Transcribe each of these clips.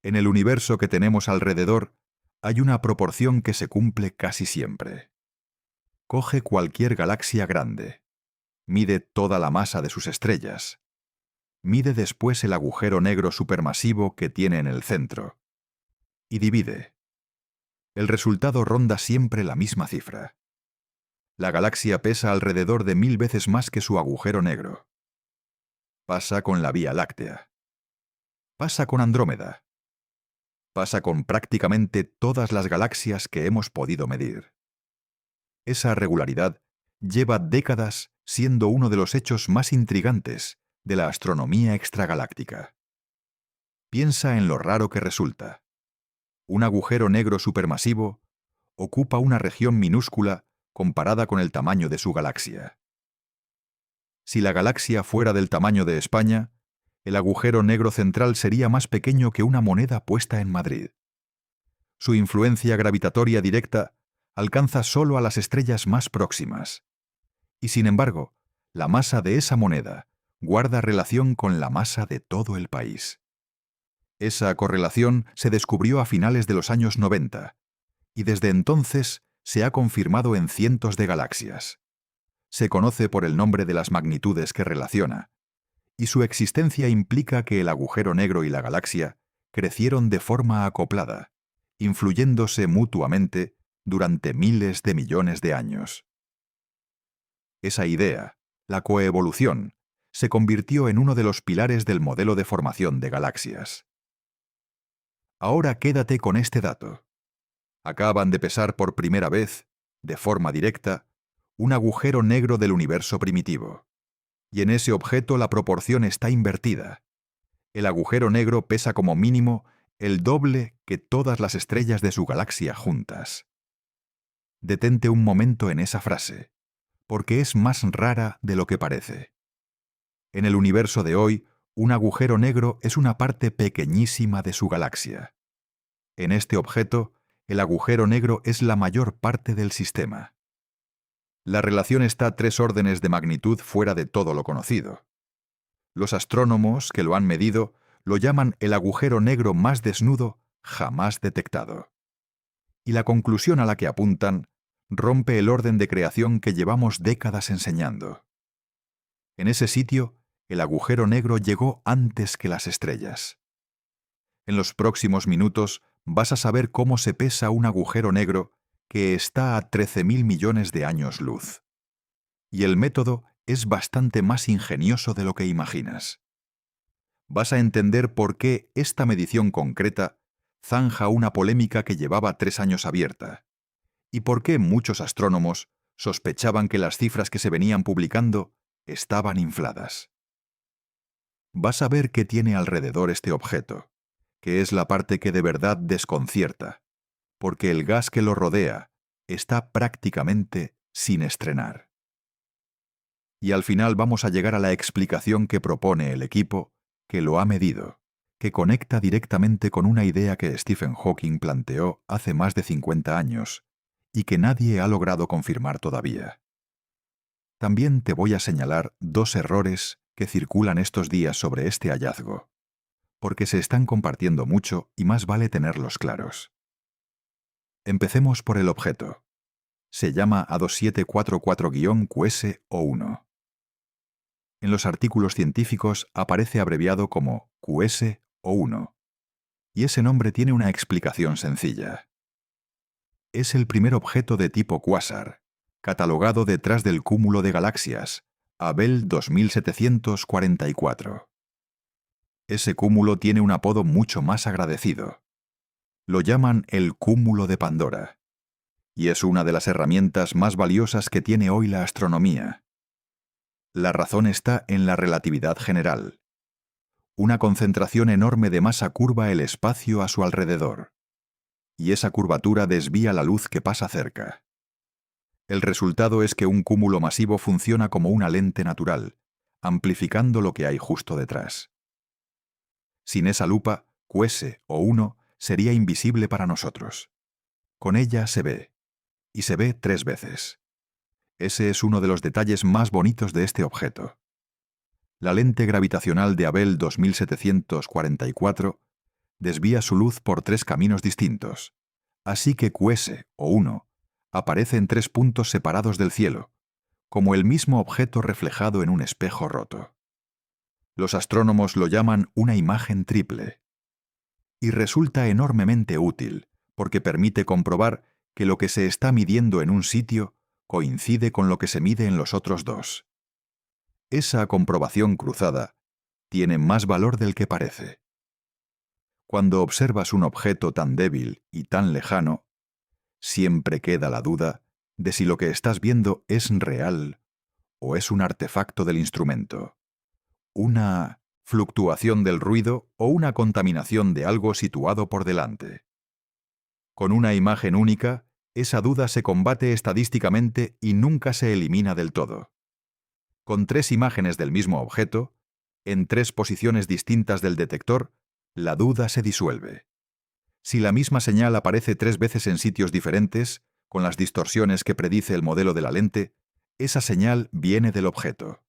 En el universo que tenemos alrededor hay una proporción que se cumple casi siempre. Coge cualquier galaxia grande, mide toda la masa de sus estrellas, mide después el agujero negro supermasivo que tiene en el centro, y divide. El resultado ronda siempre la misma cifra. La galaxia pesa alrededor de 1000 veces más que su agujero negro. Pasa con la Vía Láctea. Pasa con Andrómeda. Pasa con prácticamente todas las galaxias que hemos podido medir. Esa regularidad lleva décadas siendo uno de los hechos más intrigantes de la astronomía extragaláctica. Piensa en lo raro que resulta. Un agujero negro supermasivo ocupa una región minúscula comparada con el tamaño de su galaxia. Si la galaxia fuera del tamaño de España, el agujero negro central sería más pequeño que una moneda puesta en Madrid. Su influencia gravitatoria directa alcanza solo a las estrellas más próximas. Y sin embargo, la masa de esa moneda guarda relación con la masa de todo el país. Esa correlación se descubrió a finales de los años 90, y desde entonces se ha confirmado en cientos de galaxias. Se conoce por el nombre de las magnitudes que relaciona, y su existencia implica que el agujero negro y la galaxia crecieron de forma acoplada, influyéndose mutuamente durante miles de millones de años. Esa idea, la coevolución, se convirtió en uno de los pilares del modelo de formación de galaxias. Ahora quédate con este dato. Acaban de pesar por primera vez, de forma directa, un agujero negro del universo primitivo. Y en ese objeto la proporción está invertida. El agujero negro pesa como mínimo el doble que todas las estrellas de su galaxia juntas. Detente un momento en esa frase, porque es más rara de lo que parece. En el universo de hoy, un agujero negro es una parte pequeñísima de su galaxia. En este objeto, el agujero negro es la mayor parte del sistema. La relación está 3 órdenes de magnitud fuera de todo lo conocido. Los astrónomos que lo han medido lo llaman el agujero negro más desnudo jamás detectado. Y la conclusión a la que apuntan rompe el orden de creación que llevamos décadas enseñando. En ese sitio, el agujero negro llegó antes que las estrellas. En los próximos minutos vas a saber cómo se pesa un agujero negro que está a 13.000 millones de años luz. Y el método es bastante más ingenioso de lo que imaginas. Vas a entender por qué esta medición concreta zanja una polémica que llevaba 3 años abierta, y por qué muchos astrónomos sospechaban que las cifras que se venían publicando estaban infladas. Vas a ver qué tiene alrededor este objeto, que es la parte que de verdad desconcierta, porque el gas que lo rodea está prácticamente sin estrenar. Y al final vamos a llegar a la explicación que propone el equipo que lo ha medido, que conecta directamente con una idea que Stephen Hawking planteó hace más de 50 años y que nadie ha logrado confirmar todavía. También te voy a señalar 2 errores que circulan estos días sobre este hallazgo, porque se están compartiendo mucho y más vale tenerlos claros. Empecemos por el objeto. Se llama A2744-QS-O1. En los artículos científicos aparece abreviado como QS-O1, y ese nombre tiene una explicación sencilla. Es el primer objeto de tipo cuásar, catalogado detrás del cúmulo de galaxias, Abell 2744. Ese cúmulo tiene un apodo mucho más agradecido. Lo llaman el cúmulo de Pandora, y es una de las herramientas más valiosas que tiene hoy la astronomía. La razón está en la relatividad general. Una concentración enorme de masa curva el espacio a su alrededor, y esa curvatura desvía la luz que pasa cerca. El resultado es que un cúmulo masivo funciona como una lente natural, amplificando lo que hay justo detrás. Sin esa lupa, QS-O1 sería invisible para nosotros. Con ella se ve, y se ve 3 veces. Ese es uno de los detalles más bonitos de este objeto. La lente gravitacional de Abell 2744 desvía su luz por 3 caminos distintos, así que QS, o 1, aparece en 3 puntos separados del cielo, como el mismo objeto reflejado en un espejo roto. Los astrónomos lo llaman una imagen triple. Y resulta enormemente útil, porque permite comprobar que lo que se está midiendo en un sitio coincide con lo que se mide en los otros dos. Esa comprobación cruzada tiene más valor del que parece. Cuando observas un objeto tan débil y tan lejano, siempre queda la duda de si lo que estás viendo es real o es un artefacto del instrumento, una fluctuación del ruido o una contaminación de algo situado por delante. Con una imagen única, esa duda se combate estadísticamente y nunca se elimina del todo. Con 3 imágenes del mismo objeto, en 3 posiciones distintas del detector, la duda se disuelve. Si la misma señal aparece 3 veces en sitios diferentes, con las distorsiones que predice el modelo de la lente, esa señal viene del objeto.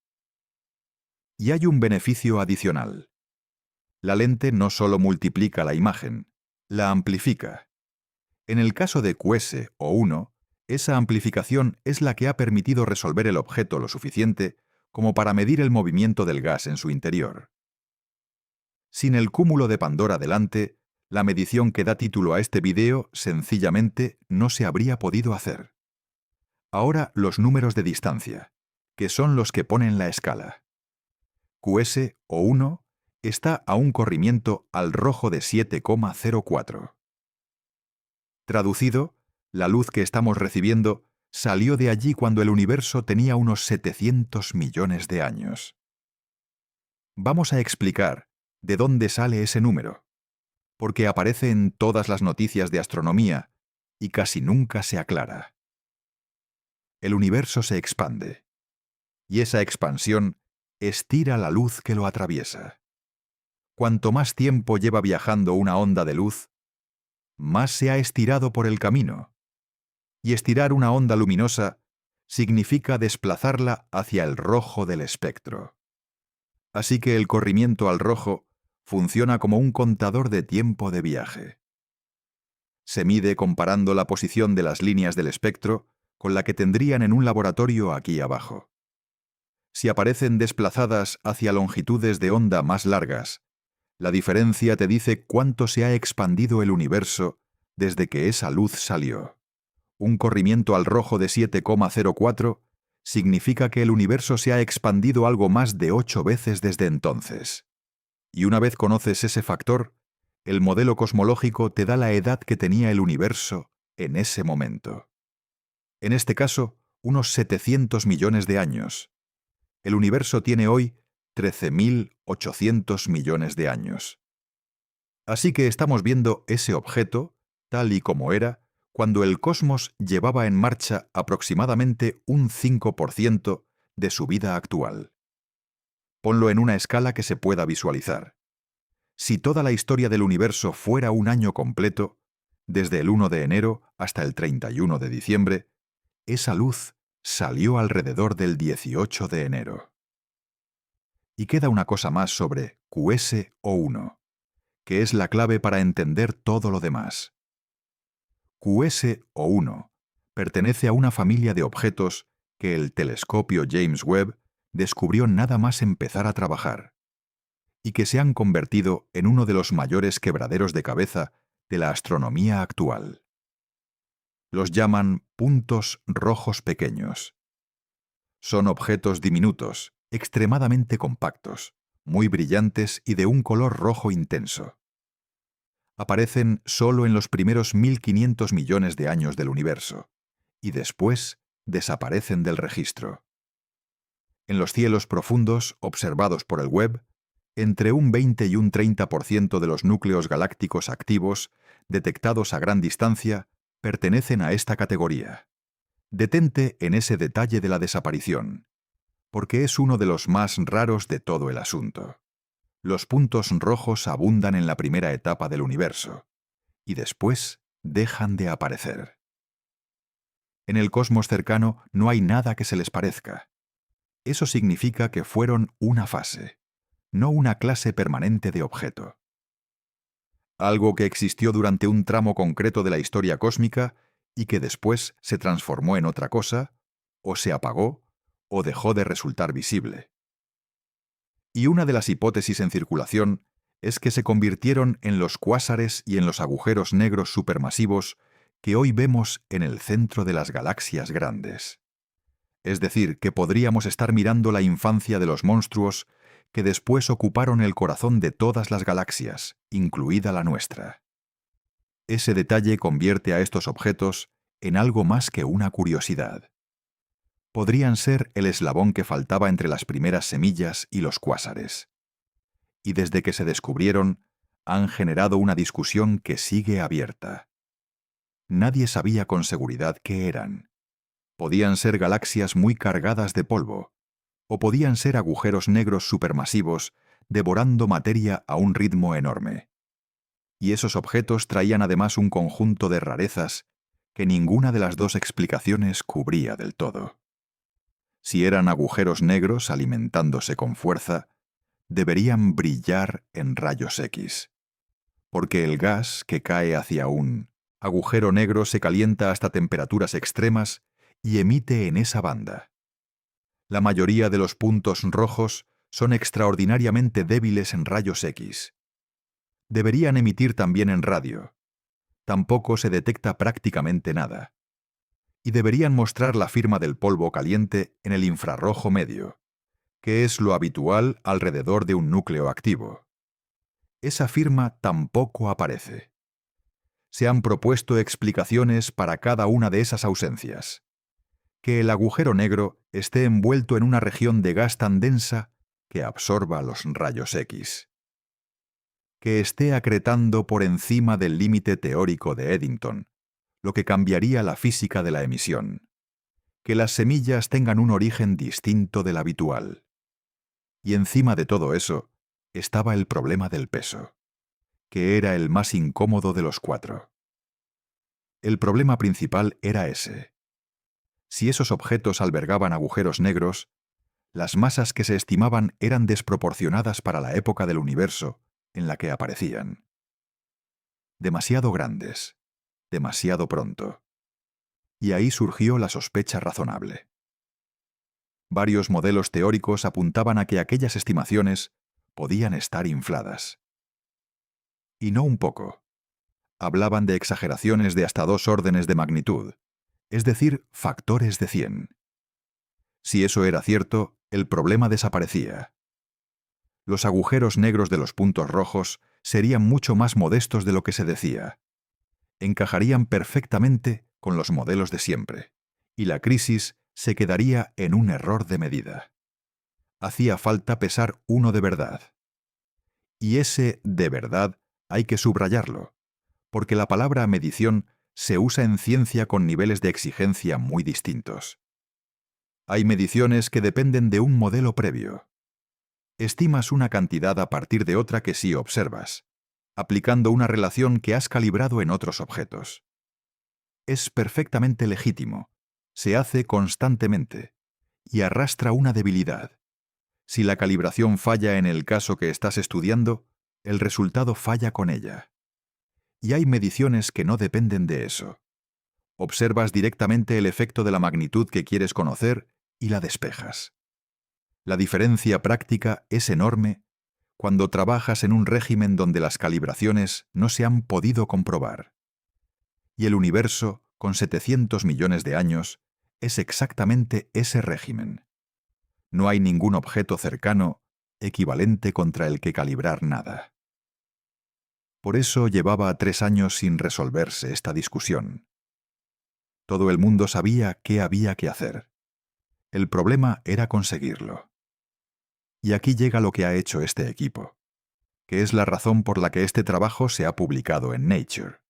Y hay un beneficio adicional. La lente no solo multiplica la imagen, la amplifica. En el caso de QS o 1, esa amplificación es la que ha permitido resolver el objeto lo suficiente como para medir el movimiento del gas en su interior. Sin el cúmulo de Pandora delante, la medición que da título a este video sencillamente no se habría podido hacer. Ahora los números de distancia, que son los que ponen la escala. QS o 1 está a un corrimiento al rojo de 7,04. Traducido, la luz que estamos recibiendo salió de allí cuando el universo tenía unos 700 millones de años. Vamos a explicar de dónde sale ese número, porque aparece en todas las noticias de astronomía y casi nunca se aclara. El universo se expande, y esa expansión estira la luz que lo atraviesa. Cuanto más tiempo lleva viajando una onda de luz, más se ha estirado por el camino. Y estirar una onda luminosa significa desplazarla hacia el rojo del espectro. Así que el corrimiento al rojo funciona como un contador de tiempo de viaje. Se mide comparando la posición de las líneas del espectro con la que tendrían en un laboratorio aquí abajo. Si aparecen desplazadas hacia longitudes de onda más largas, la diferencia te dice cuánto se ha expandido el universo desde que esa luz salió. Un corrimiento al rojo de 7,04 significa que el universo se ha expandido algo más de 8 veces desde entonces. Y una vez conoces ese factor, el modelo cosmológico te da la edad que tenía el universo en ese momento. En este caso, unos 700 millones de años. El universo tiene hoy 13.800 millones de años. Así que estamos viendo ese objeto, tal y como era, cuando el cosmos llevaba en marcha aproximadamente un 5% de su vida actual. Ponlo en una escala que se pueda visualizar. Si toda la historia del universo fuera un año completo, desde el 1 de enero hasta el 31 de diciembre, esa luz salió alrededor del 18 de enero. Y queda una cosa más sobre QS o 1, que es la clave para entender todo lo demás. QS o 1 pertenece a una familia de objetos que el telescopio James Webb descubrió nada más empezar a trabajar, y que se han convertido en uno de los mayores quebraderos de cabeza de la astronomía actual. Los llaman puntos rojos pequeños. Son objetos diminutos, extremadamente compactos, muy brillantes y de un color rojo intenso. Aparecen solo en los primeros 1.500 millones de años del universo, y después desaparecen del registro. En los cielos profundos observados por el Webb, entre un 20 y un 30% de los núcleos galácticos activos, detectados a gran distancia, pertenecen a esta categoría. Detente en ese detalle de la desaparición, porque es uno de los más raros de todo el asunto. Los puntos rojos abundan en la primera etapa del universo, y después dejan de aparecer. En el cosmos cercano no hay nada que se les parezca. Eso significa que fueron una fase, no una clase permanente de objeto. algo que existió durante un tramo concreto de la historia cósmica y que después se transformó en otra cosa, o se apagó, o dejó de resultar visible. Y una de las hipótesis en circulación es que se convirtieron en los cuásares y en los agujeros negros supermasivos que hoy vemos en el centro de las galaxias grandes. Es decir, que podríamos estar mirando la infancia de los monstruos que después ocuparon el corazón de todas las galaxias, incluida la nuestra. Ese detalle convierte a estos objetos en algo más que una curiosidad. Podrían ser el eslabón que faltaba entre las primeras semillas y los cuásares. Y desde que se descubrieron, han generado una discusión que sigue abierta. Nadie sabía con seguridad qué eran. Podían ser galaxias muy cargadas de polvo, o podían ser agujeros negros supermasivos devorando materia a un ritmo enorme. Y esos objetos traían además un conjunto de rarezas que ninguna de las dos explicaciones cubría del todo. Si eran agujeros negros alimentándose con fuerza, deberían brillar en rayos X, porque el gas que cae hacia un agujero negro se calienta hasta temperaturas extremas y emite en esa banda. La mayoría de los puntos rojos son extraordinariamente débiles en rayos X. Deberían emitir también en radio. Tampoco se detecta prácticamente nada. Y deberían mostrar la firma del polvo caliente en el infrarrojo medio, que es lo habitual alrededor de un núcleo activo. Esa firma tampoco aparece. Se han propuesto explicaciones para cada una de esas ausencias. Que el agujero negro esté envuelto en una región de gas tan densa que absorba los rayos X. Que esté acretando por encima del límite teórico de Eddington, lo que cambiaría la física de la emisión. Que las semillas tengan un origen distinto del habitual. Y encima de todo eso, estaba el problema del peso, que era el más incómodo de los cuatro. El problema principal era ese. Si esos objetos albergaban agujeros negros, las masas que se estimaban eran desproporcionadas para la época del universo en la que aparecían. Demasiado grandes, demasiado pronto. Y ahí surgió la sospecha razonable. Varios modelos teóricos apuntaban a que aquellas estimaciones podían estar infladas. Y no un poco. Hablaban de exageraciones de hasta 2 órdenes de magnitud, es decir, factores de 100. Si eso era cierto, el problema desaparecía. Los agujeros negros de los puntos rojos serían mucho más modestos de lo que se decía. Encajarían perfectamente con los modelos de siempre, y la crisis se quedaría en un error de medida. Hacía falta pesar uno de verdad. Y ese de verdad hay que subrayarlo, porque la palabra medición se usa en ciencia con niveles de exigencia muy distintos. Hay mediciones que dependen de un modelo previo. Estimas una cantidad a partir de otra que sí observas, aplicando una relación que has calibrado en otros objetos. Es perfectamente legítimo, se hace constantemente, y arrastra una debilidad. Si la calibración falla en el caso que estás estudiando, el resultado falla con ella. Y hay mediciones que no dependen de eso. Observas directamente el efecto de la magnitud que quieres conocer y la despejas. La diferencia práctica es enorme cuando trabajas en un régimen donde las calibraciones no se han podido comprobar. Y el universo, con 700 millones de años, es exactamente ese régimen. No hay ningún objeto cercano equivalente contra el que calibrar nada. Por eso llevaba 3 años sin resolverse esta discusión. Todo el mundo sabía qué había que hacer. El problema era conseguirlo. Y aquí llega lo que ha hecho este equipo, que es la razón por la que este trabajo se ha publicado en Nature.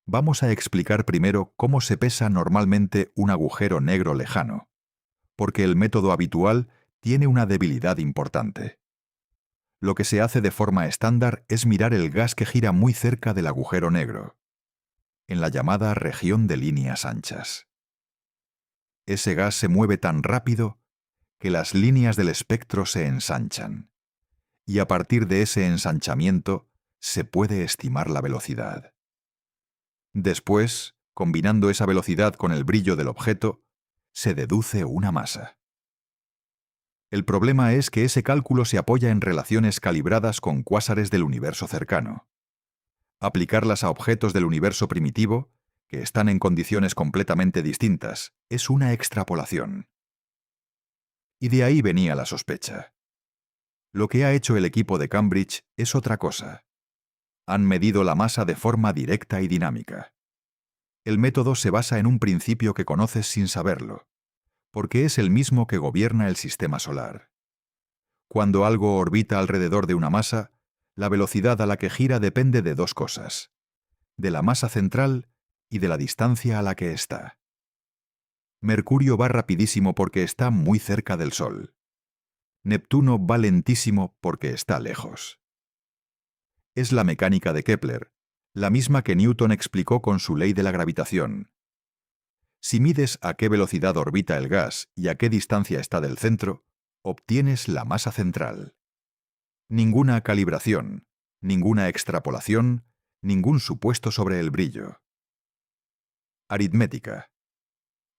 Vamos a explicar primero cómo se pesa normalmente un agujero negro lejano, porque el método habitual tiene una debilidad importante. Lo que se hace de forma estándar es mirar el gas que gira muy cerca del agujero negro, en la llamada región de líneas anchas. Ese gas se mueve tan rápido que las líneas del espectro se ensanchan, y a partir de ese ensanchamiento se puede estimar la velocidad. Después, combinando esa velocidad con el brillo del objeto, se deduce una masa. El problema es que ese cálculo se apoya en relaciones calibradas con cuásares del universo cercano. Aplicarlas a objetos del universo primitivo, que están en condiciones completamente distintas, es una extrapolación. Y de ahí venía la sospecha. Lo que ha hecho el equipo de Cambridge es otra cosa. Han medido la masa de forma directa y dinámica. El método se basa en un principio que conoces sin saberlo, porque es el mismo que gobierna el sistema solar. Cuando algo orbita alrededor de una masa, la velocidad a la que gira depende de dos cosas: de la masa central y de la distancia a la que está. Mercurio va rapidísimo porque está muy cerca del Sol. Neptuno va lentísimo porque está lejos. Es la mecánica de Kepler, la misma que Newton explicó con su ley de la gravitación. Si mides a qué velocidad orbita el gas y a qué distancia está del centro, obtienes la masa central. Ninguna calibración, ninguna extrapolación, ningún supuesto sobre el brillo. Aritmética.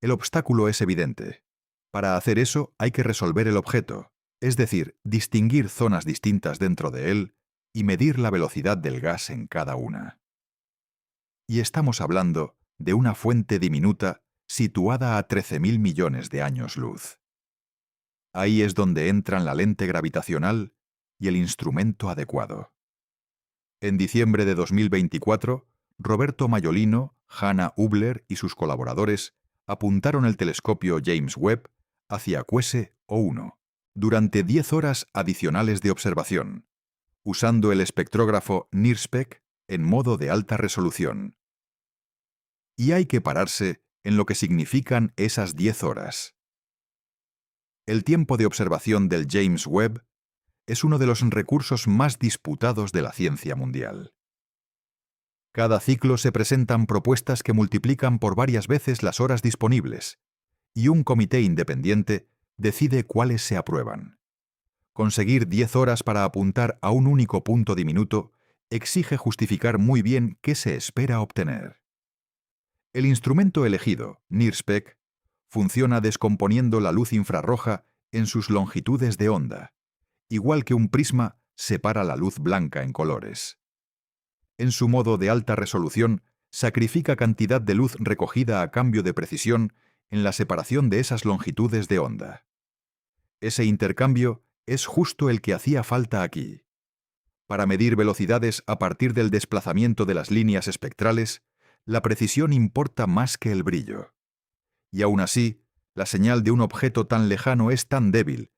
El obstáculo es evidente. Para hacer eso hay que resolver el objeto, es decir, distinguir zonas distintas dentro de él y medir la velocidad del gas en cada una. Y estamos hablando de una fuente diminuta situada a 13.000 millones de años luz. Ahí es donde entran la lente gravitacional y el instrumento adecuado. En diciembre de 2024, Roberto Majolino, Hanna Hubler y sus colaboradores apuntaron el telescopio James Webb hacia Cuese O1 durante 10 horas adicionales de observación, usando el espectrógrafo NIRSPEC en modo de alta resolución. Y hay que pararse en lo que significan esas 10 horas. El tiempo de observación del James Webb es uno de los recursos más disputados de la ciencia mundial. Cada ciclo se presentan propuestas que multiplican por varias veces las horas disponibles, y un comité independiente decide cuáles se aprueban. Conseguir 10 horas para apuntar a un único punto diminuto exige justificar muy bien qué se espera obtener. El instrumento elegido, NIRSPEC, funciona descomponiendo la luz infrarroja en sus longitudes de onda, igual que un prisma separa la luz blanca en colores. En su modo de alta resolución, sacrifica cantidad de luz recogida a cambio de precisión en la separación de esas longitudes de onda. Ese intercambio es justo el que hacía falta aquí. Para medir velocidades a partir del desplazamiento de las líneas espectrales, la precisión importa más que el brillo. Y aún así, la señal de un objeto tan lejano es tan débil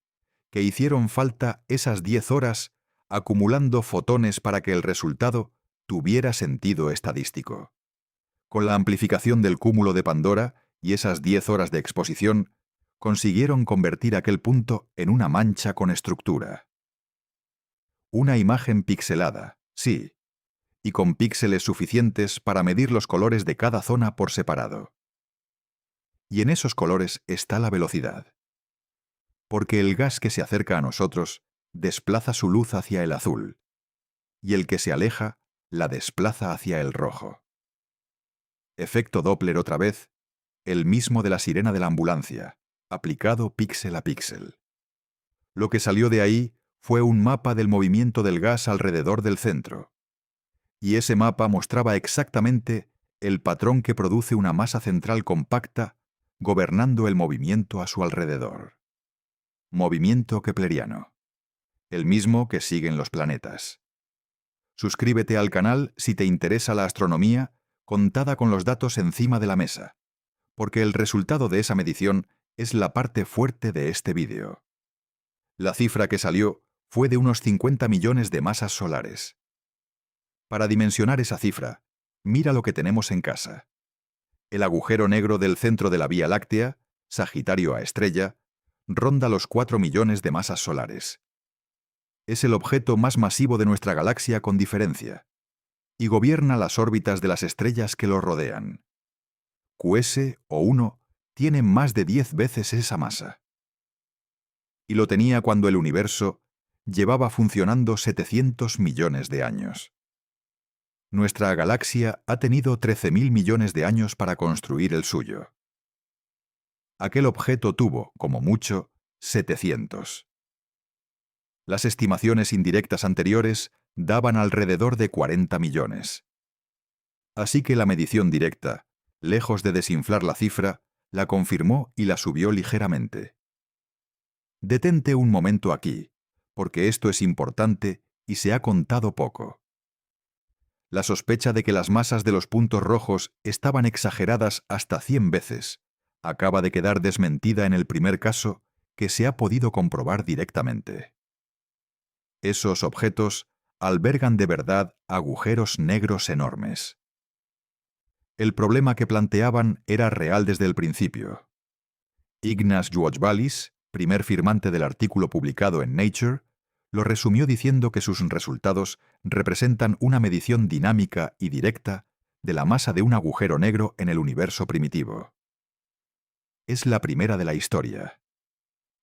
que hicieron falta esas 10 horas acumulando fotones para que el resultado tuviera sentido estadístico. Con la amplificación del cúmulo de Pandora y esas 10 horas de exposición, consiguieron convertir aquel punto en una mancha con estructura. Una imagen pixelada, sí, y con píxeles suficientes para medir los colores de cada zona por separado. Y en esos colores está la velocidad. Porque el gas que se acerca a nosotros desplaza su luz hacia el azul, y el que se aleja la desplaza hacia el rojo. Efecto Doppler otra vez, el mismo de la sirena de la ambulancia, aplicado píxel a píxel. Lo que salió de ahí fue un mapa del movimiento del gas alrededor del centro. Y ese mapa mostraba exactamente el patrón que produce una masa central compacta gobernando el movimiento a su alrededor. Movimiento kepleriano. El mismo que siguen los planetas. Suscríbete al canal si te interesa la astronomía contada con los datos encima de la mesa, porque el resultado de esa medición es la parte fuerte de este vídeo. La cifra que salió fue de unos 50 millones de masas solares. Para dimensionar esa cifra, mira lo que tenemos en casa. El agujero negro del centro de la Vía Láctea, Sagitario a estrella, ronda los 4 millones de masas solares. Es el objeto más masivo de nuestra galaxia con diferencia, y gobierna las órbitas de las estrellas que lo rodean. Cuese O1 tiene más de 10 veces esa masa. Y lo tenía cuando el universo llevaba funcionando 700 millones de años. Nuestra galaxia ha tenido 13.000 millones de años para construir el suyo. Aquel objeto tuvo, como mucho, 700. Las estimaciones indirectas anteriores daban alrededor de 40 millones. Así que la medición directa, lejos de desinflar la cifra, la confirmó y la subió ligeramente. Detente un momento aquí, porque esto es importante y se ha contado poco. La sospecha de que las masas de los puntos rojos estaban exageradas hasta 100 veces acaba de quedar desmentida en el primer caso que se ha podido comprobar directamente. Esos objetos albergan de verdad agujeros negros enormes. El problema que planteaban era real desde el principio. Ignaz George, primer firmante del artículo publicado en Nature, lo resumió diciendo que sus resultados representan una medición dinámica y directa de la masa de un agujero negro en el universo primitivo. Es la primera de la historia.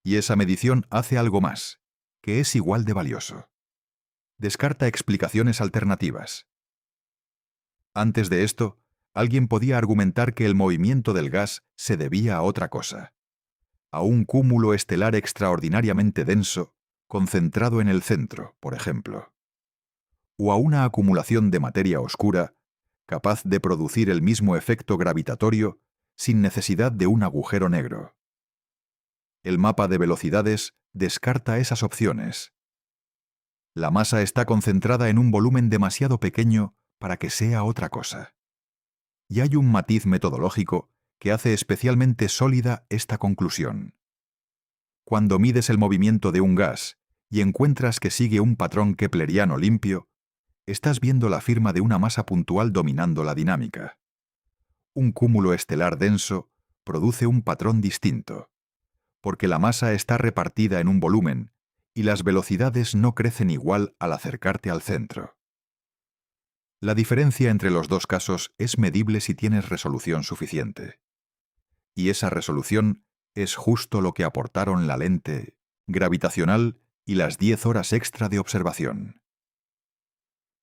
Y esa medición hace algo más, que es igual de valioso. Descarta explicaciones alternativas. Antes de esto, alguien podía argumentar que el movimiento del gas se debía a otra cosa, a un cúmulo estelar extraordinariamente denso, concentrado en el centro, por ejemplo, o a una acumulación de materia oscura capaz de producir el mismo efecto gravitatorio sin necesidad de un agujero negro. El mapa de velocidades descarta esas opciones. La masa está concentrada en un volumen demasiado pequeño para que sea otra cosa. Y hay un matiz metodológico que hace especialmente sólida esta conclusión. Cuando mides el movimiento de un gas y encuentras que sigue un patrón kepleriano limpio, estás viendo la firma de una masa puntual dominando la dinámica. Un cúmulo estelar denso produce un patrón distinto, porque la masa está repartida en un volumen y las velocidades no crecen igual al acercarte al centro. La diferencia entre los dos casos es medible si tienes resolución suficiente. Y esa resolución es justo lo que aportaron la lente gravitacional y las 10 horas extra de observación.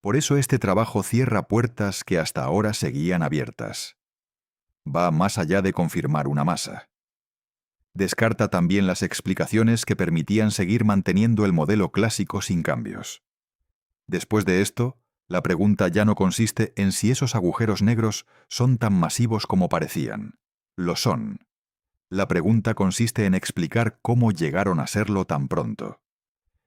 Por eso este trabajo cierra puertas que hasta ahora seguían abiertas. Va más allá de confirmar una masa. Descarta también las explicaciones que permitían seguir manteniendo el modelo clásico sin cambios. Después de esto, la pregunta ya no consiste en si esos agujeros negros son tan masivos como parecían. Lo son. La pregunta consiste en explicar cómo llegaron a serlo tan pronto.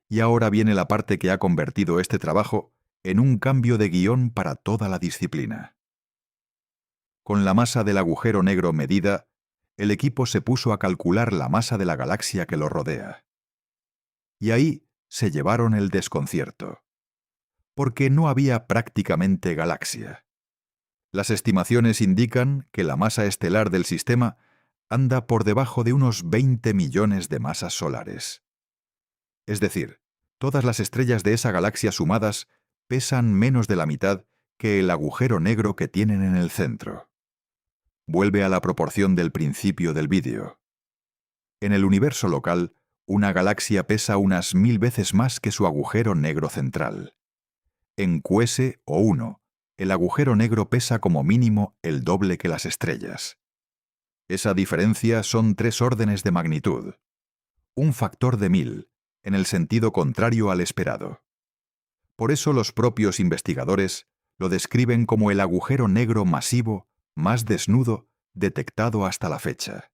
Y ahora viene la parte que ha convertido este trabajo en un cambio de guión para toda la disciplina. Con la masa del agujero negro medida, el equipo se puso a calcular la masa de la galaxia que lo rodea. Y ahí se llevaron el desconcierto. Porque no había prácticamente galaxia. Las estimaciones indican que la masa estelar del sistema anda por debajo de unos 20 millones de masas solares. Es decir, todas las estrellas de esa galaxia sumadas pesan menos de la mitad que el agujero negro que tienen en el centro. Vuelve a la proporción del principio del vídeo. En el universo local, una galaxia pesa unas 1000 veces más que su agujero negro central. En QS o 1, el agujero negro pesa como mínimo el doble que las estrellas. Esa diferencia son 3 órdenes de magnitud. Un factor de 1000, en el sentido contrario al esperado. Por eso los propios investigadores lo describen como el agujero negro masivo más desnudo detectado hasta la fecha.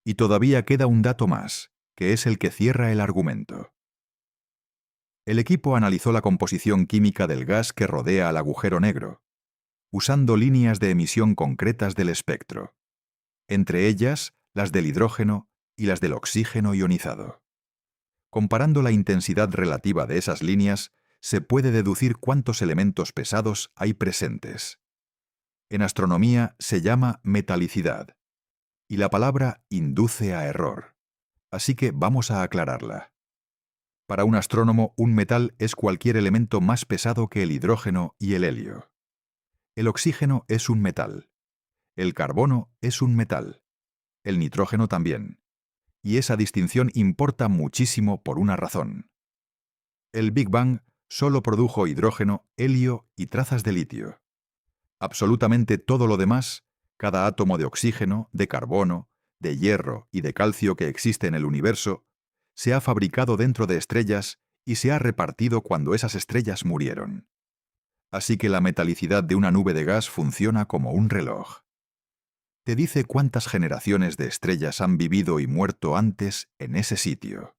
Y todavía queda un dato más, que es el que cierra el argumento. El equipo analizó la composición química del gas que rodea al agujero negro, usando líneas de emisión concretas del espectro, entre ellas las del hidrógeno y las del oxígeno ionizado. Comparando la intensidad relativa de esas líneas, se puede deducir cuántos elementos pesados hay presentes. En astronomía se llama metalicidad, y la palabra induce a error, así que vamos a aclararla. Para un astrónomo, un metal es cualquier elemento más pesado que el hidrógeno y el helio. El oxígeno es un metal. El carbono es un metal. El nitrógeno también. Y esa distinción importa muchísimo por una razón. El Big Bang solo produjo hidrógeno, helio y trazas de litio. Absolutamente todo lo demás, cada átomo de oxígeno, de carbono, de hierro y de calcio que existe en el universo, se ha fabricado dentro de estrellas y se ha repartido cuando esas estrellas murieron. Así que la metalicidad de una nube de gas funciona como un reloj. Te dice cuántas generaciones de estrellas han vivido y muerto antes en ese sitio.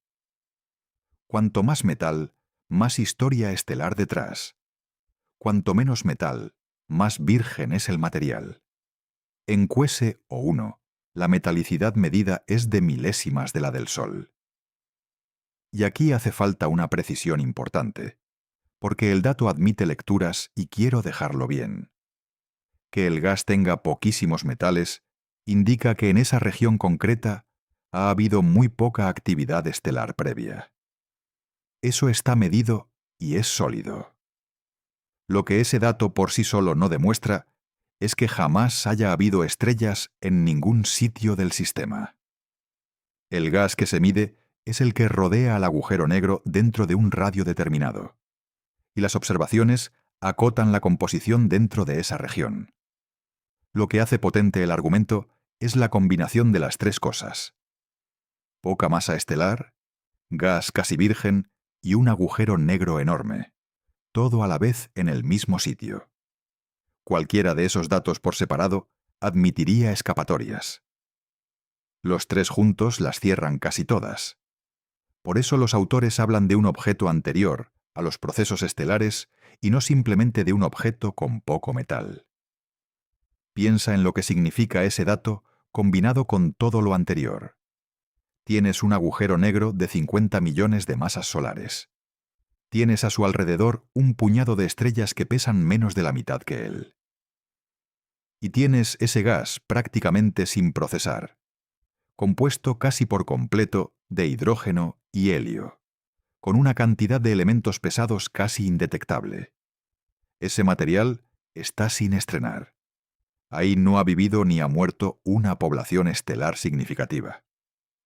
Cuanto más metal, más historia estelar detrás. Cuanto menos metal, más virgen es el material. En QS o 1, la metalicidad medida es de milésimas de la del Sol. Y aquí hace falta una precisión importante, porque el dato admite lecturas y quiero dejarlo bien. Que el gas tenga poquísimos metales indica que en esa región concreta ha habido muy poca actividad estelar previa. Eso está medido y es sólido. Lo que ese dato por sí solo no demuestra es que jamás haya habido estrellas en ningún sitio del sistema. El gas que se mide es el que rodea al agujero negro dentro de un radio determinado, y las observaciones acotan la composición dentro de esa región. Lo que hace potente el argumento es la combinación de las tres cosas: poca masa estelar, gas casi virgen y un agujero negro enorme, todo a la vez en el mismo sitio. Cualquiera de esos datos por separado admitiría escapatorias. Los tres juntos las cierran casi todas. Por eso los autores hablan de un objeto anterior a los procesos estelares y no simplemente de un objeto con poco metal. Piensa en lo que significa ese dato combinado con todo lo anterior. Tienes un agujero negro de 50 millones de masas solares. Tienes a su alrededor un puñado de estrellas que pesan menos de la mitad que él. Y tienes ese gas prácticamente sin procesar, compuesto casi por completo de hidrógeno y helio, con una cantidad de elementos pesados casi indetectable. Ese material está sin estrenar. Ahí no ha vivido ni ha muerto una población estelar significativa.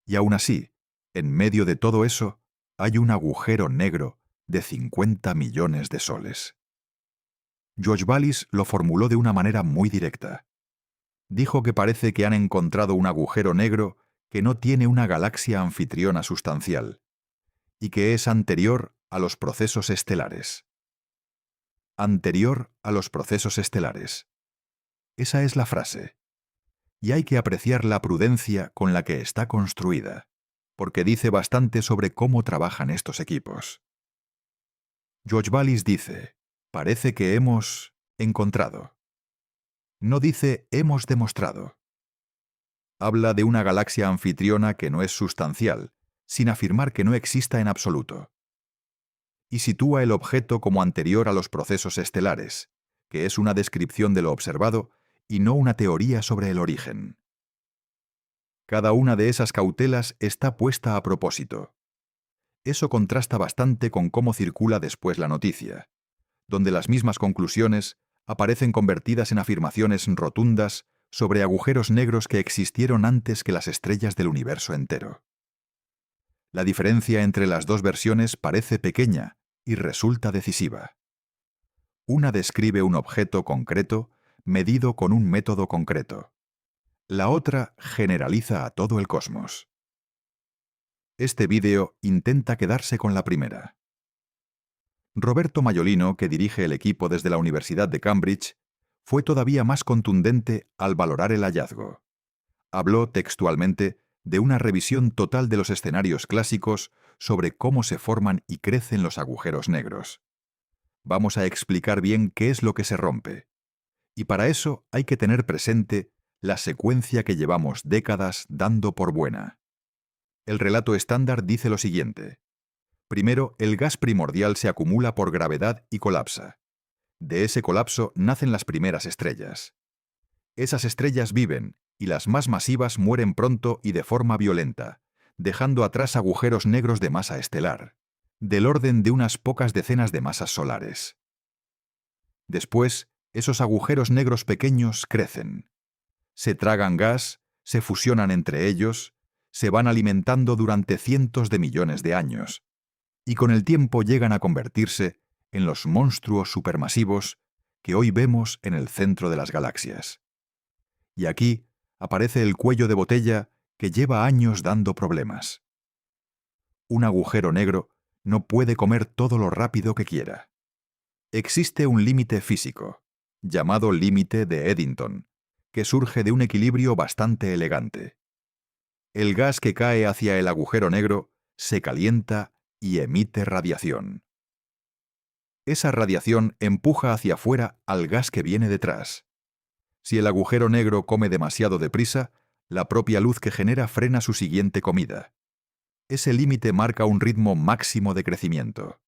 Y aún así, en medio de todo eso, hay un agujero negro de 50 millones de soles. George Wallis lo formuló de una manera muy directa. Dijo que parece que han encontrado un agujero negro que no tiene una galaxia anfitriona sustancial, y que es anterior a los procesos estelares. Anterior a los procesos estelares. Esa es la frase. Y hay que apreciar la prudencia con la que está construida, porque dice bastante sobre cómo trabajan estos equipos. George Wallis dice, parece que hemos encontrado. No dice hemos demostrado. Habla de una galaxia anfitriona que no es sustancial, sin afirmar que no exista en absoluto. Y sitúa el objeto como anterior a los procesos estelares, que es una descripción de lo observado y no una teoría sobre el origen. Cada una de esas cautelas está puesta a propósito. Eso contrasta bastante con cómo circula después la noticia, donde las mismas conclusiones aparecen convertidas en afirmaciones rotundas sobre agujeros negros que existieron antes que las estrellas del universo entero. La diferencia entre las dos versiones parece pequeña y resulta decisiva. Una describe un objeto concreto medido con un método concreto. La otra generaliza a todo el cosmos. Este vídeo intenta quedarse con la primera. Roberto Maiolino, que dirige el equipo desde la Universidad de Cambridge, fue todavía más contundente al valorar el hallazgo. Habló textualmente de una revisión total de los escenarios clásicos sobre cómo se forman y crecen los agujeros negros. Vamos a explicar bien qué es lo que se rompe. Y para eso hay que tener presente la secuencia que llevamos décadas dando por buena. El relato estándar dice lo siguiente. Primero, el gas primordial se acumula por gravedad y colapsa. De ese colapso nacen las primeras estrellas. Esas estrellas viven, y las más masivas mueren pronto y de forma violenta, dejando atrás agujeros negros de masa estelar, del orden de unas pocas decenas de masas solares. Después, esos agujeros negros pequeños crecen. Se tragan gas, se fusionan entre ellos, se van alimentando durante cientos de millones de años, y con el tiempo llegan a convertirse en los monstruos supermasivos que hoy vemos en el centro de las galaxias. Y aquí aparece el cuello de botella que lleva años dando problemas. Un agujero negro no puede comer todo lo rápido que quiera. Existe un límite físico, llamado límite de Eddington, que surge de un equilibrio bastante elegante. El gas que cae hacia el agujero negro se calienta y emite radiación. Esa radiación empuja hacia afuera al gas que viene detrás. Si el agujero negro come demasiado deprisa, la propia luz que genera frena su siguiente comida. Ese límite marca un ritmo máximo de crecimiento.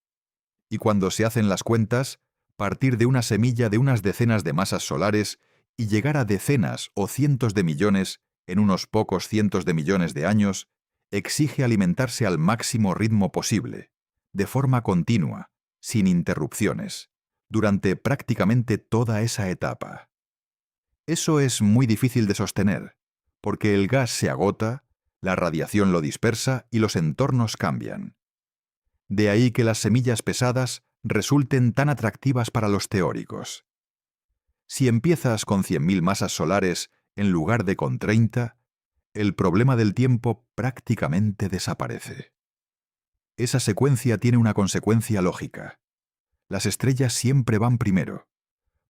Y cuando se hacen las cuentas, partir de una semilla de unas decenas de masas solares y llegar a decenas o cientos de millones en unos pocos cientos de millones de años, exige alimentarse al máximo ritmo posible, de forma continua, sin interrupciones, durante prácticamente toda esa etapa. Eso es muy difícil de sostener, porque el gas se agota, la radiación lo dispersa y los entornos cambian. De ahí que las semillas pesadas resulten tan atractivas para los teóricos. Si empiezas con 100.000 masas solares en lugar de con 30, el problema del tiempo prácticamente desaparece. Esa secuencia tiene una consecuencia lógica. Las estrellas siempre van primero,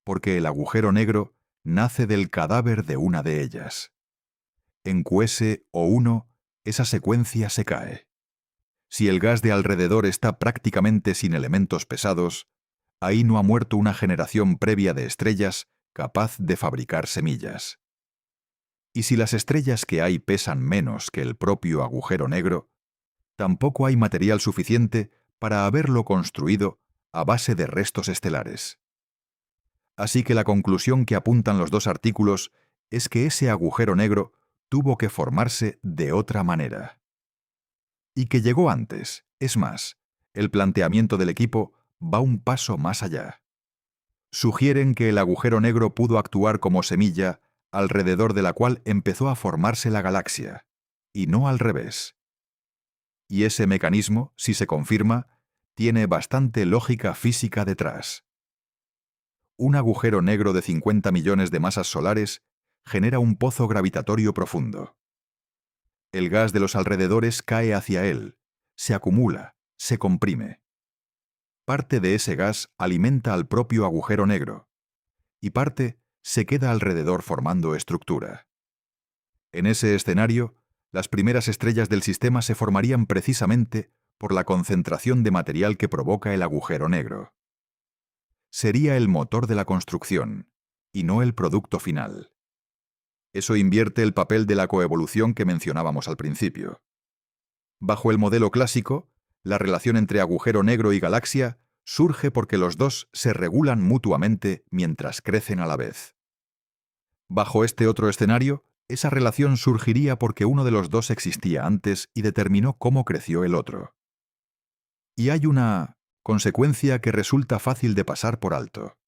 porque el agujero negro nace del cadáver de una de ellas. En QS-O1, esa secuencia se cae. Si el gas de alrededor está prácticamente sin elementos pesados, ahí no ha muerto una generación previa de estrellas capaz de fabricar semillas. Y si las estrellas que hay pesan menos que el propio agujero negro, tampoco hay material suficiente para haberlo construido a base de restos estelares. Así que la conclusión que apuntan los dos artículos es que ese agujero negro tuvo que formarse de otra manera. Y que llegó antes. Es más, el planteamiento del equipo va un paso más allá. Sugieren que el agujero negro pudo actuar como semilla alrededor de la cual empezó a formarse la galaxia, y no al revés. Y ese mecanismo, si se confirma, tiene bastante lógica física detrás. Un agujero negro de 50 millones de masas solares genera un pozo gravitatorio profundo. El gas de los alrededores cae hacia él, se acumula, se comprime. Parte de ese gas alimenta al propio agujero negro, y parte se queda alrededor formando estructura. En ese escenario, las primeras estrellas del sistema se formarían precisamente por la concentración de material que provoca el agujero negro. Sería el motor de la construcción, y no el producto final. Eso invierte el papel de la coevolución que mencionábamos al principio. Bajo el modelo clásico, la relación entre agujero negro y galaxia surge porque los dos se regulan mutuamente mientras crecen a la vez. Bajo este otro escenario, esa relación surgiría porque uno de los dos existía antes y determinó cómo creció el otro. Y hay una consecuencia que resulta fácil de pasar por alto.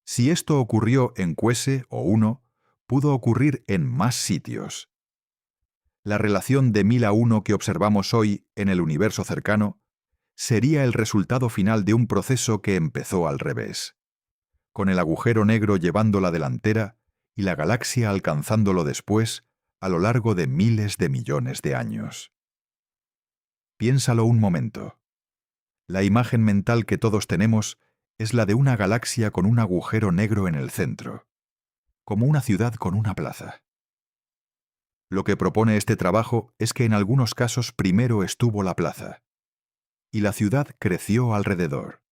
Si esto ocurrió en QS-O1, pudo ocurrir en más sitios. La relación de 1000 a 1 que observamos hoy en el universo cercano sería el resultado final de un proceso que empezó al revés, con el agujero negro llevando la delantera y la galaxia alcanzándolo después a lo largo de miles de millones de años. Piénsalo un momento. La imagen mental que todos tenemos es la de una galaxia con un agujero negro en el centro, como una ciudad con una plaza. Lo que propone este trabajo es que en algunos casos primero estuvo la plaza, y la ciudad creció alrededor.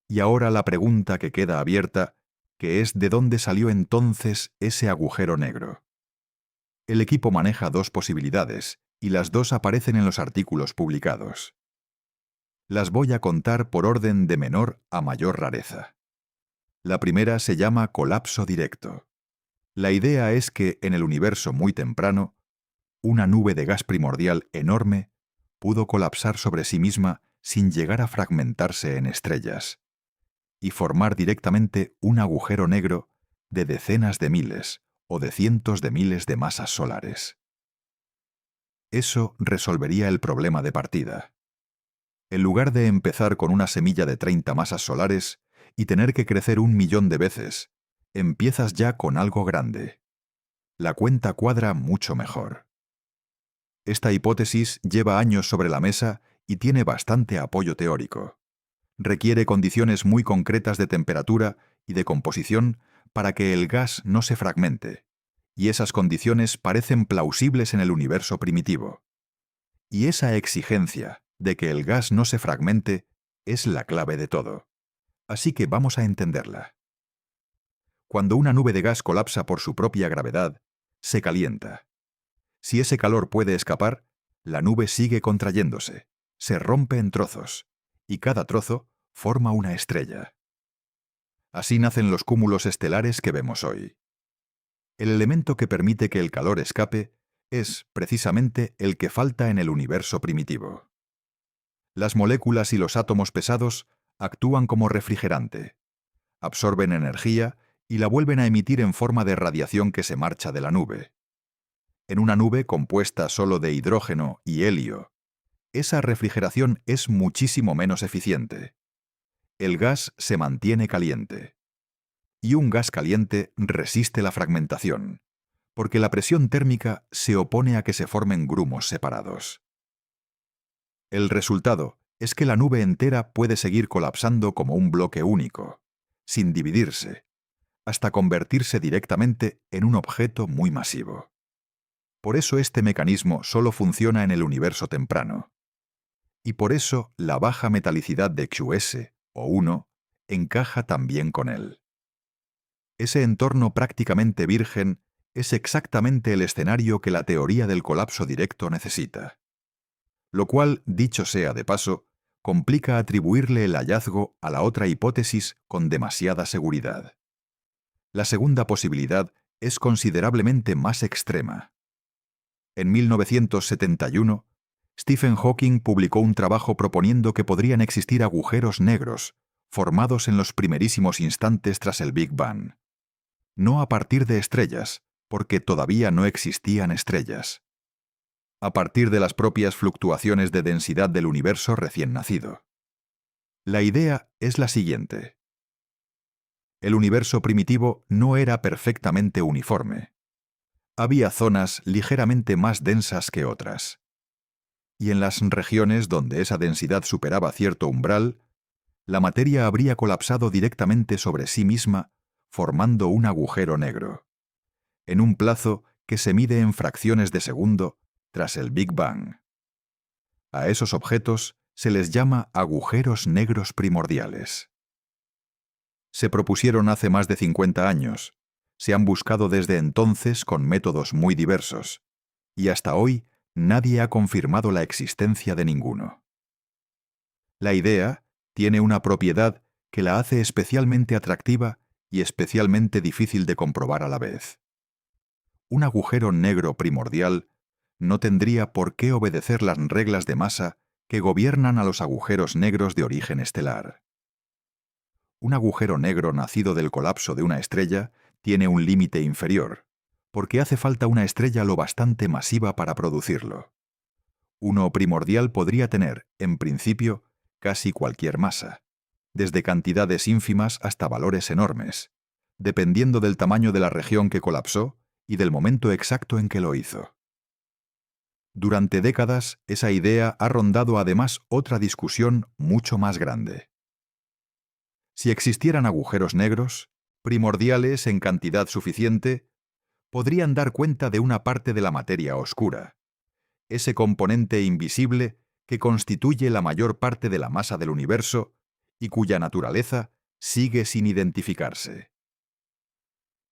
Y ahora la pregunta que queda abierta, que es de dónde salió entonces ese agujero negro. El equipo maneja dos posibilidades, y las dos aparecen en los artículos publicados. Las voy a contar por orden de menor a mayor rareza. La primera se llama colapso directo. La idea es que en el universo muy temprano, una nube de gas primordial enorme pudo colapsar sobre sí misma sin llegar a fragmentarse en estrellas, y formar directamente un agujero negro de decenas de miles o de cientos de miles de masas solares. Eso resolvería el problema de partida. En lugar de empezar con una semilla de 30 masas solares y tener que crecer 1.000.000 de veces, empiezas ya con algo grande. La cuenta cuadra mucho mejor. Esta hipótesis lleva años sobre la mesa y tiene bastante apoyo teórico. Requiere condiciones muy concretas de temperatura y de composición para que el gas no se fragmente, y esas condiciones parecen plausibles en el universo primitivo. Y esa exigencia de que el gas no se fragmente es la clave de todo. Así que vamos a entenderla. Cuando una nube de gas colapsa por su propia gravedad, se calienta. Si ese calor puede escapar, la nube sigue contrayéndose, se rompe en trozos, y cada trozo forma una estrella. Así nacen los cúmulos estelares que vemos hoy. El elemento que permite que el calor escape es, precisamente, el que falta en el universo primitivo. Las moléculas y los átomos pesados actúan como refrigerante, absorben energía y la vuelven a emitir en forma de radiación que se marcha de la nube. En una nube compuesta solo de hidrógeno y helio, esa refrigeración es muchísimo menos eficiente. El gas se mantiene caliente. Y un gas caliente resiste la fragmentación, porque la presión térmica se opone a que se formen grumos separados. El resultado es que la nube entera puede seguir colapsando como un bloque único, sin dividirse, hasta convertirse directamente en un objeto muy masivo. Por eso este mecanismo solo funciona en el universo temprano. Y por eso la baja metalicidad de QS, o 1, encaja también con él. Ese entorno prácticamente virgen es exactamente el escenario que la teoría del colapso directo necesita. Lo cual, dicho sea de paso, complica atribuirle el hallazgo a la otra hipótesis con demasiada seguridad. La segunda posibilidad es considerablemente más extrema. En 1971, Stephen Hawking publicó un trabajo proponiendo que podrían existir agujeros negros, formados en los primerísimos instantes tras el Big Bang. No a partir de estrellas, porque todavía no existían estrellas. A partir de las propias fluctuaciones de densidad del universo recién nacido. La idea es la siguiente. El universo primitivo no era perfectamente uniforme. Había zonas ligeramente más densas que otras. Y en las regiones donde esa densidad superaba cierto umbral, la materia habría colapsado directamente sobre sí misma, formando un agujero negro, en un plazo que se mide en fracciones de segundo tras el Big Bang. A esos objetos se les llama agujeros negros primordiales. Se propusieron hace más de 50 años, se han buscado desde entonces con métodos muy diversos, y hasta hoy nadie ha confirmado la existencia de ninguno. La idea tiene una propiedad que la hace especialmente atractiva y especialmente difícil de comprobar a la vez. Un agujero negro primordial no tendría por qué obedecer las reglas de masa que gobiernan a los agujeros negros de origen estelar. Un agujero negro nacido del colapso de una estrella tiene un límite inferior, porque hace falta una estrella lo bastante masiva para producirlo. Uno primordial podría tener, en principio, casi cualquier masa, desde cantidades ínfimas hasta valores enormes, dependiendo del tamaño de la región que colapsó y del momento exacto en que lo hizo. Durante décadas, esa idea ha rondado además otra discusión mucho más grande. Si existieran agujeros negros, primordiales en cantidad suficiente, podrían dar cuenta de una parte de la materia oscura, ese componente invisible que constituye la mayor parte de la masa del universo y cuya naturaleza sigue sin identificarse.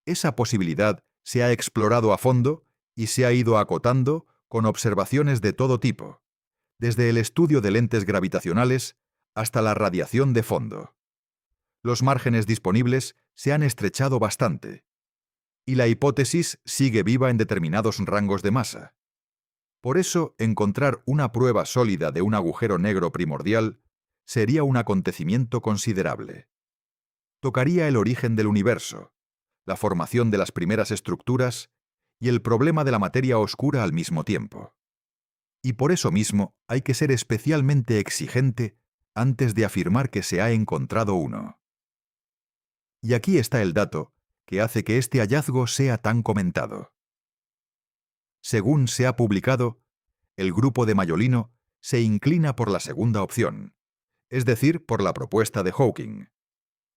Esa posibilidad se ha explorado a fondo y se ha ido acotando con observaciones de todo tipo, desde el estudio de lentes gravitacionales hasta la radiación de fondo. Los márgenes disponibles se han estrechado bastante, y la hipótesis sigue viva en determinados rangos de masa. Por eso, encontrar una prueba sólida de un agujero negro primordial sería un acontecimiento considerable. Tocaría el origen del universo, la formación de las primeras estructuras y el problema de la materia oscura al mismo tiempo. y por eso mismo hay que ser especialmente exigente antes de afirmar que se ha encontrado uno. Y aquí está el dato que hace que este hallazgo sea tan comentado. Según se ha publicado, el grupo de Majolino se inclina por la segunda opción, es decir, por la propuesta de Hawking.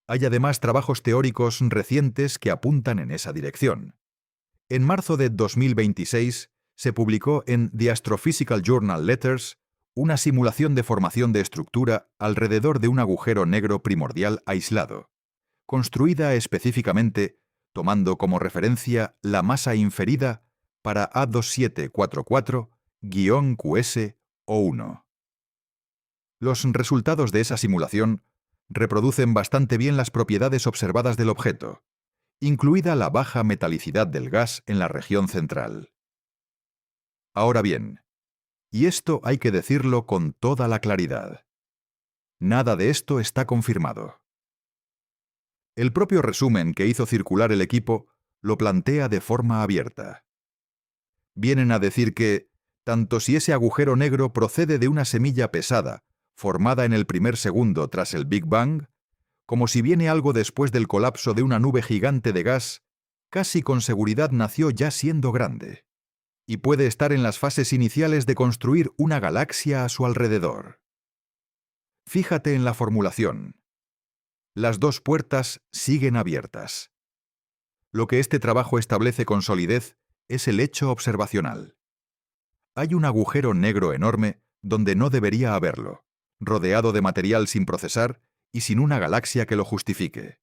Hay además trabajos teóricos recientes que apuntan en esa dirección. En marzo de 2026 se publicó en The Astrophysical Journal Letters una simulación de formación de estructura alrededor de un agujero negro primordial aislado, construida específicamente tomando como referencia la masa inferida para A2744-QS-O1. Los resultados de esa simulación reproducen bastante bien las propiedades observadas del objeto, incluida la baja metalicidad del gas en la región central. Ahora bien, y esto hay que decirlo con toda la claridad, nada de esto está confirmado. El propio resumen que hizo circular el equipo lo plantea de forma abierta. Vienen a decir que, tanto si ese agujero negro procede de una semilla pesada, formada en el primer segundo tras el Big Bang, como si viene algo después del colapso de una nube gigante de gas, casi con seguridad nació ya siendo grande, y puede estar en las fases iniciales de construir una galaxia a su alrededor. Fíjate en la formulación. Las dos puertas siguen abiertas. Lo que este trabajo establece con solidez es el hecho observacional. Hay un agujero negro enorme donde no debería haberlo, rodeado de material sin procesar y sin una galaxia que lo justifique.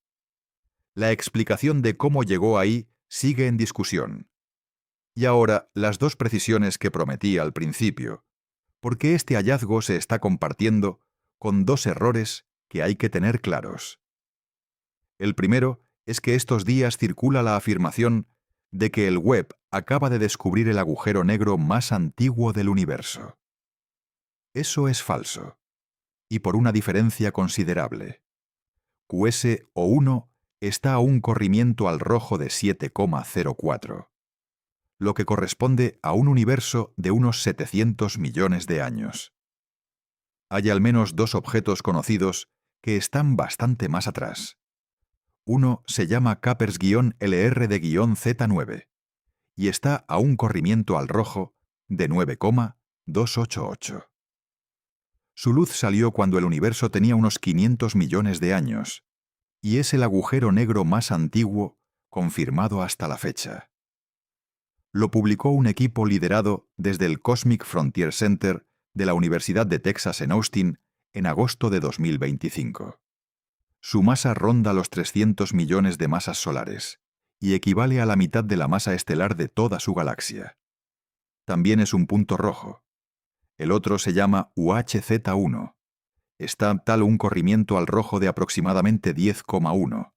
La explicación de cómo llegó ahí sigue en discusión. Y ahora las dos precisiones que prometí al principio, porque este hallazgo se está compartiendo con dos errores que hay que tener claros. El primero es que estos días circula la afirmación de que el Webb acaba de descubrir el agujero negro más antiguo del universo. Eso es falso, y por una diferencia considerable. QS-O1 está a un corrimiento al rojo de 7,04, lo que corresponde a un universo de unos 700 millones de años. Hay al menos dos objetos conocidos que están bastante más atrás. Uno se llama Capers-LR-Z9 y está a un corrimiento al rojo de 9,288. Su luz salió cuando el universo tenía unos 500 millones de años, y es el agujero negro más antiguo confirmado hasta la fecha. Lo publicó un equipo liderado desde el Cosmic Frontier Center de la Universidad de Texas en Austin en agosto de 2025. Su masa ronda los 300 millones de masas solares y equivale a la mitad de la masa estelar de toda su galaxia. También es un punto rojo. El otro se llama UHZ1. Está tal un corrimiento al rojo de aproximadamente 10,1,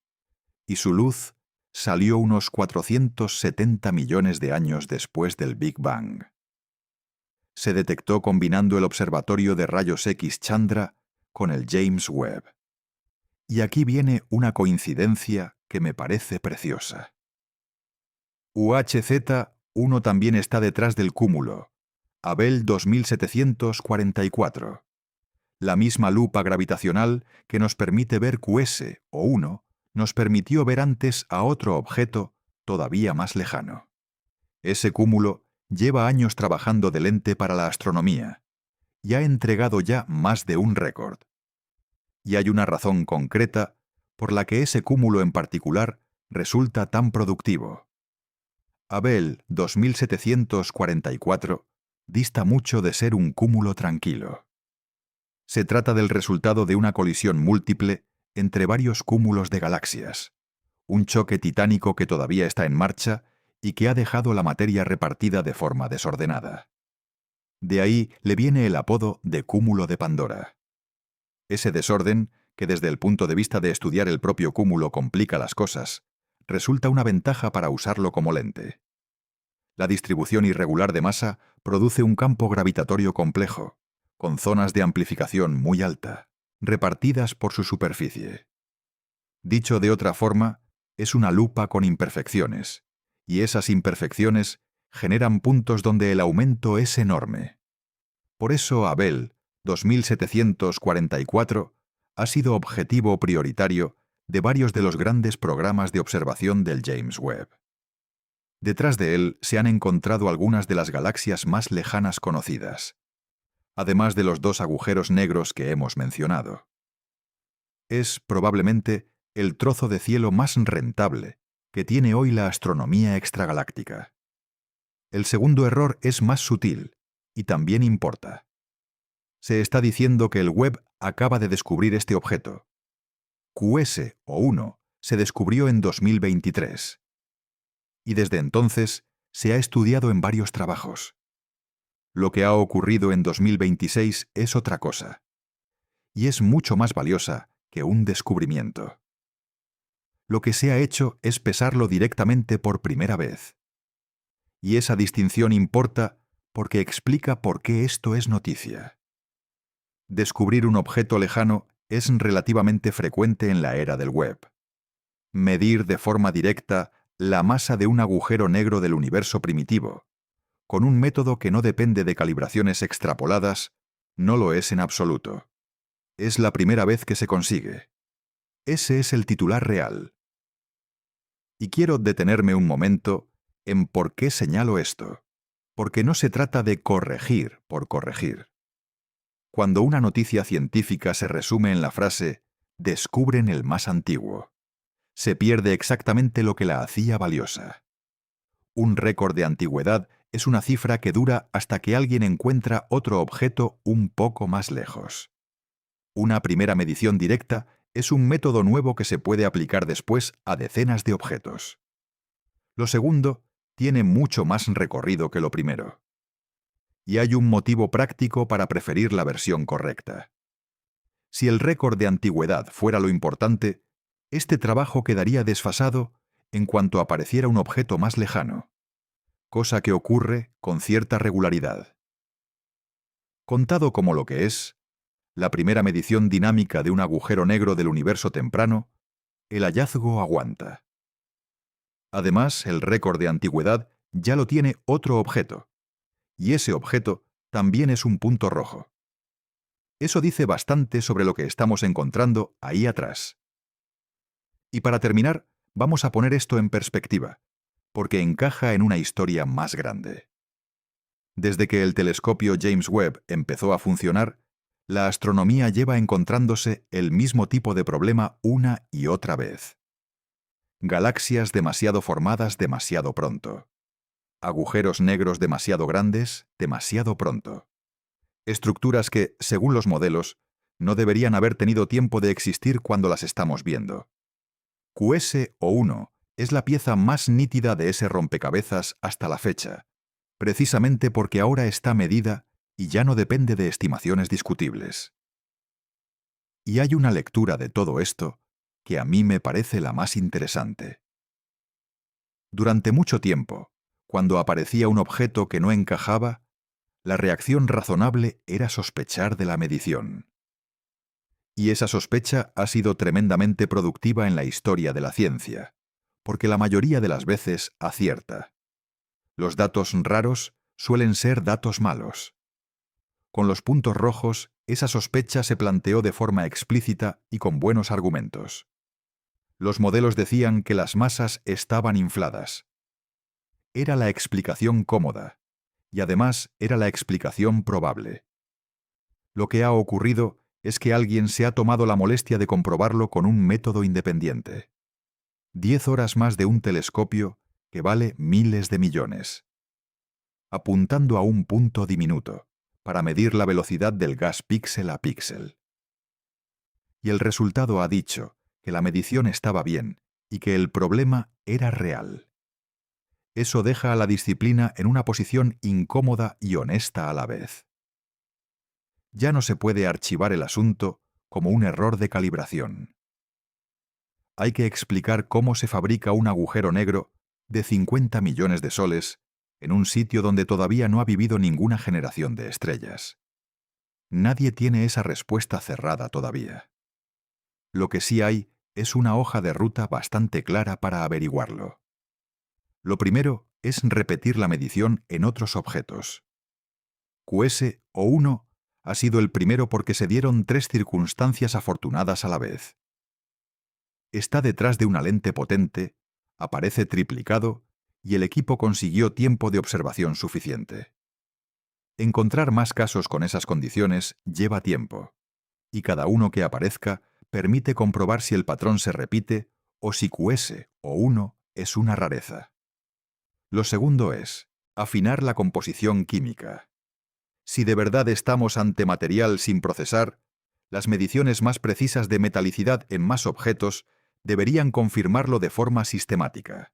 y su luz salió unos 470 millones de años después del Big Bang. Se detectó combinando el observatorio de rayos X Chandra con el James Webb. Y aquí viene una coincidencia que me parece preciosa. UHZ1 también está detrás del cúmulo, Abell 2744, la misma lupa gravitacional que nos permite ver QS-O1 nos permitió ver antes a otro objeto todavía más lejano. Ese cúmulo lleva años trabajando de lente para la astronomía y ha entregado ya más de un récord. Y hay una razón concreta por la que ese cúmulo en particular resulta tan productivo. Abell 2744 dista mucho de ser un cúmulo tranquilo. Se trata del resultado de una colisión múltiple entre varios cúmulos de galaxias, un choque titánico que todavía está en marcha y que ha dejado la materia repartida de forma desordenada. De ahí le viene el apodo de cúmulo de Pandora. Ese desorden, que desde el punto de vista de estudiar el propio cúmulo complica las cosas, resulta una ventaja para usarlo como lente. La distribución irregular de masa produce un campo gravitatorio complejo, con zonas de amplificación muy alta, repartidas por su superficie. Dicho de otra forma, es una lupa con imperfecciones, y esas imperfecciones generan puntos donde el aumento es enorme. Por eso Abell 2744 ha sido objetivo prioritario de varios de los grandes programas de observación del James Webb. Detrás de él se han encontrado algunas de las galaxias más lejanas conocidas, además de los 2 agujeros negros que hemos mencionado. Es probablemente el trozo de cielo más rentable que tiene hoy la astronomía extragaláctica. El segundo error es más sutil y también importa. Se está diciendo que el Webb acaba de descubrir este objeto. QS-1 se descubrió en 2023. Y desde entonces se ha estudiado en varios trabajos. Lo que ha ocurrido en 2026 es otra cosa, y es mucho más valiosa que un descubrimiento. Lo que se ha hecho es pesarlo directamente por primera vez. Y esa distinción importa porque explica por qué esto es noticia. Descubrir un objeto lejano es relativamente frecuente en la era del web. Medir de forma directa la masa de un agujero negro del universo primitivo, con un método que no depende de calibraciones extrapoladas, no lo es en absoluto. Es la primera vez que se consigue. Ese es el titular real. Y quiero detenerme un momento en por qué señalo esto, porque no se trata de corregir por corregir. Cuando una noticia científica se resume en la frase «descubren el más antiguo», se pierde exactamente lo que la hacía valiosa. Un récord de antigüedad es una cifra que dura hasta que alguien encuentra otro objeto un poco más lejos. Una primera medición directa es un método nuevo que se puede aplicar después a decenas de objetos. Lo segundo tiene mucho más recorrido que lo primero. Y hay un motivo práctico para preferir la versión correcta. Si el récord de antigüedad fuera lo importante, este trabajo quedaría desfasado en cuanto apareciera un objeto más lejano, cosa que ocurre con cierta regularidad. Contado como lo que es, la primera medición dinámica de un agujero negro del universo temprano, el hallazgo aguanta. Además, el récord de antigüedad ya lo tiene otro objeto, y ese objeto también es un punto rojo. Eso dice bastante sobre lo que estamos encontrando ahí atrás. Y para terminar, vamos a poner esto en perspectiva, porque encaja en una historia más grande. Desde que el telescopio James Webb empezó a funcionar, la astronomía lleva encontrándose el mismo tipo de problema una y otra vez. Galaxias demasiado formadas demasiado pronto. Agujeros negros demasiado grandes demasiado pronto. Estructuras que, según los modelos, no deberían haber tenido tiempo de existir cuando las estamos viendo. QS-1 es la pieza más nítida de ese rompecabezas hasta la fecha, precisamente porque ahora está medida y ya no depende de estimaciones discutibles. Y hay una lectura de todo esto que a mí me parece la más interesante. Durante mucho tiempo, cuando aparecía un objeto que no encajaba, la reacción razonable era sospechar de la medición. Y esa sospecha ha sido tremendamente productiva en la historia de la ciencia, porque la mayoría de las veces acierta. Los datos raros suelen ser datos malos. Con los puntos rojos, esa sospecha se planteó de forma explícita y con buenos argumentos. Los modelos decían que las masas estaban infladas. Era la explicación cómoda, y además era la explicación probable. Lo que ha ocurrido es que alguien se ha tomado la molestia de comprobarlo con un método independiente. 10 horas más de un telescopio que vale miles de millones. Apuntando a un punto diminuto, para medir la velocidad del gas píxel a píxel. Y el resultado ha dicho que la medición estaba bien y que el problema era real. Eso deja a la disciplina en una posición incómoda y honesta a la vez. Ya no se puede archivar el asunto como un error de calibración. Hay que explicar cómo se fabrica un agujero negro de 50 millones de soles en un sitio donde todavía no ha vivido ninguna generación de estrellas. Nadie tiene esa respuesta cerrada todavía. Lo que sí hay es una hoja de ruta bastante clara para averiguarlo. Lo primero es repetir la medición en otros objetos. QS-1 ha sido el primero porque se dieron 3 circunstancias afortunadas a la vez. Está detrás de una lente potente, aparece triplicado y el equipo consiguió tiempo de observación suficiente. Encontrar más casos con esas condiciones lleva tiempo, y cada uno que aparezca permite comprobar si el patrón se repite o si QS-1 es una rareza. Lo segundo es afinar la composición química. Si de verdad estamos ante material sin procesar, las mediciones más precisas de metalicidad en más objetos deberían confirmarlo de forma sistemática.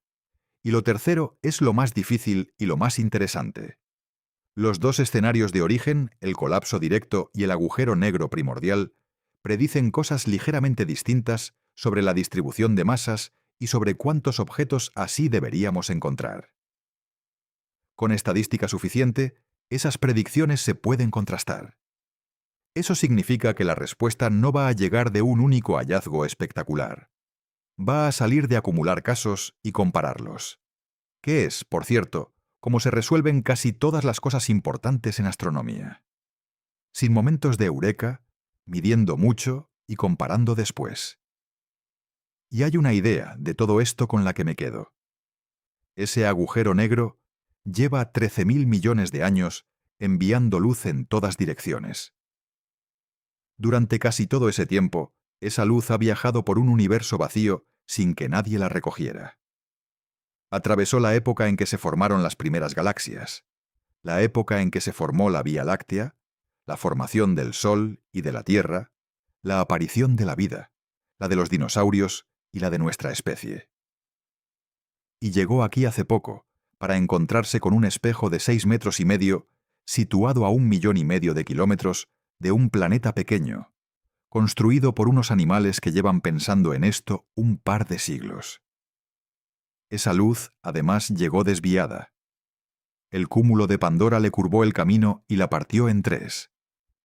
Y lo tercero es lo más difícil y lo más interesante. Los 2 escenarios de origen, el colapso directo y el agujero negro primordial, predicen cosas ligeramente distintas sobre la distribución de masas y sobre cuántos objetos así deberíamos encontrar. Con estadística suficiente, esas predicciones se pueden contrastar. Eso significa que la respuesta no va a llegar de un único hallazgo espectacular. Va a salir de acumular casos y compararlos. Que es, por cierto, como se resuelven casi todas las cosas importantes en astronomía. Sin momentos de eureka, midiendo mucho y comparando después. Y hay una idea de todo esto con la que me quedo. Ese agujero negro lleva 13.000 millones de años enviando luz en todas direcciones. Durante casi todo ese tiempo, esa luz ha viajado por un universo vacío sin que nadie la recogiera. Atravesó la época en que se formaron las primeras galaxias, la época en que se formó la Vía Láctea, la formación del Sol y de la Tierra, la aparición de la vida, la de los dinosaurios y la de nuestra especie. Y llegó aquí hace poco, para encontrarse con un espejo de 6,5 metros situado a 1,5 millones de kilómetros de un planeta pequeño, construido por unos animales que llevan pensando en esto un par de siglos. Esa luz, además, llegó desviada. El cúmulo de Pandora le curvó el camino y la partió en 3,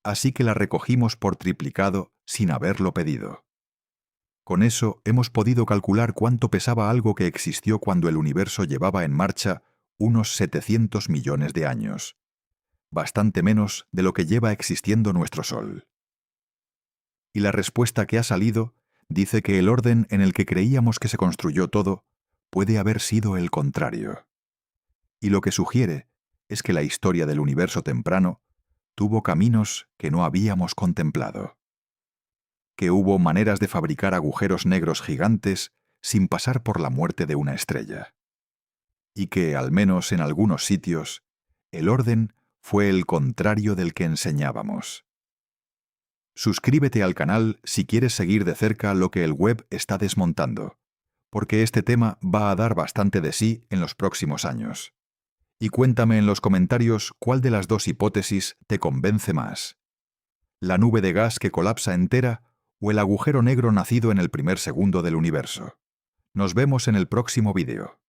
así que la recogimos por triplicado sin haberlo pedido. Con eso hemos podido calcular cuánto pesaba algo que existió cuando el universo llevaba en marcha unos 700 millones de años, bastante menos de lo que lleva existiendo nuestro Sol. Y la respuesta que ha salido dice que el orden en el que creíamos que se construyó todo puede haber sido el contrario. Y lo que sugiere es que la historia del universo temprano tuvo caminos que no habíamos contemplado. Que hubo maneras de fabricar agujeros negros gigantes sin pasar por la muerte de una estrella. Y que, al menos en algunos sitios, el orden fue el contrario del que enseñábamos. Suscríbete al canal si quieres seguir de cerca lo que el web está desmontando, porque este tema va a dar bastante de sí en los próximos años. Y cuéntame en los comentarios cuál de las 2 hipótesis te convence más. ¿La nube de gas que colapsa entera o el agujero negro nacido en el primer segundo del universo? Nos vemos en el próximo vídeo.